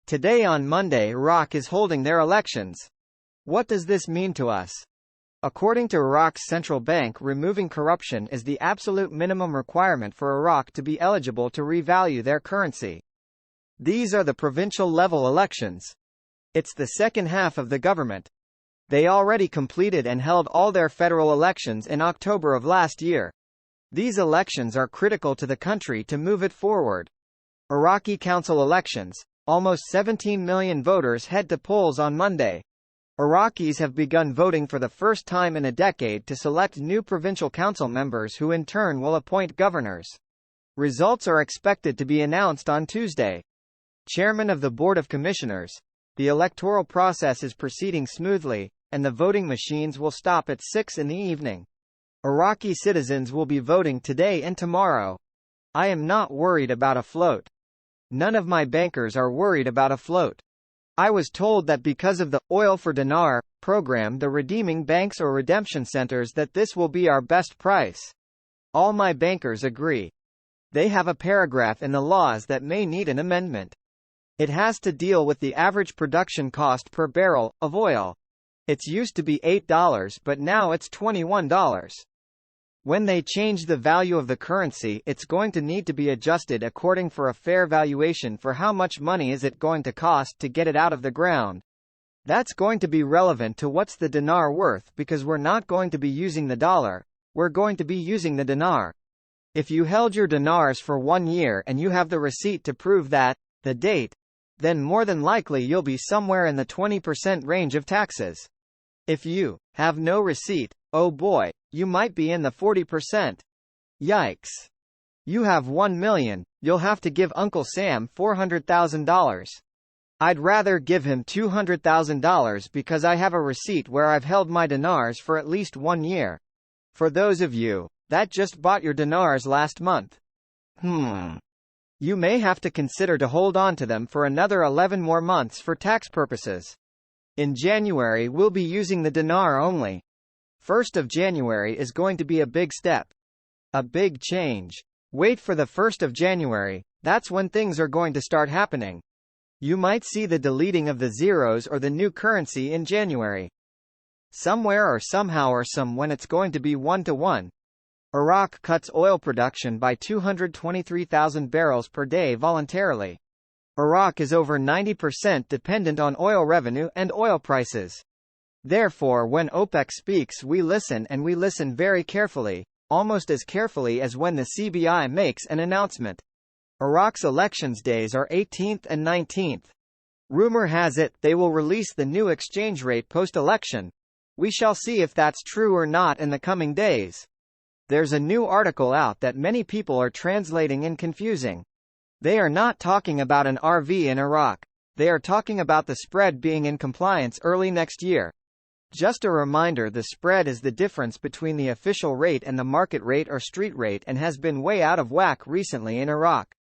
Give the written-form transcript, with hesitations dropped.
Today on Monday, Iraq is holding their elections. What does this mean to us? According to Iraq's central bank, removing corruption is the absolute minimum requirement for Iraq to be eligible to revalue their currency. These are the provincial-level elections. It's the second half of the government. They already completed and held all their federal elections in October of last year. These elections are critical to the country to move it forward. Iraqi council elections. Almost 17 million voters head to polls on Monday. Iraqis have begun voting for the first time in a decade to select new provincial council members who in turn will appoint governors. Results are expected to be announced on Tuesday. Chairman of the Board of Commissioners. The electoral process is proceeding smoothly, and the voting machines will stop at 6 in the evening. Iraqi citizens will be voting today and tomorrow. I am not worried about a float. None of my bankers are worried about a float. I was told that because of the Oil for Dinar program, the redeeming banks or redemption centers, that this will be our best price. All my bankers agree. They have a paragraph in the laws that may need an amendment. It has to deal with the average production cost per barrel of oil. It's used to be $8, but now it's $21. When they change the value of the currency, it's going to need to be adjusted according for a fair valuation for how much money is it going to cost to get it out of the ground. That's going to be relevant to what's the dinar worth, because we're not going to be using the dollar, we're going to be using the dinar. If you held your dinars for 1 year and you have the receipt to prove that, the date, then more than likely you'll be somewhere in the 20% range of taxes. If you have no receipt, oh boy, you might be in the 40%. Yikes. You have 1 million, you'll have to give Uncle Sam $400,000. I'd rather give him $200,000 because I have a receipt where I've held my dinars for at least 1 year. For those of you that just bought your dinars last month, you may have to consider to hold on to them for another 11 more months for tax purposes. In January we'll be using the dinar only. 1st of January is going to be a big step. A big change. Wait for the 1st of January, that's when things are going to start happening. You might see the deleting of the zeros or the new currency in January. Somewhere or somehow or when it's going to be 1-to-1. Iraq cuts oil production by 223,000 barrels per day voluntarily. Iraq is over 90% dependent on oil revenue and oil prices. Therefore, when OPEC speaks, we listen, and we listen very carefully, almost as carefully as when the CBI makes an announcement. Iraq's elections days are 18th and 19th. Rumor has it they will release the new exchange rate post-election. We shall see if that's true or not in the coming days. There's a new article out that many people are translating and confusing. They are not talking about an RV in Iraq. They are talking about the spread being in compliance early next year. Just a reminder, the spread is the difference between the official rate and the market rate or street rate, and has been way out of whack recently in Iraq.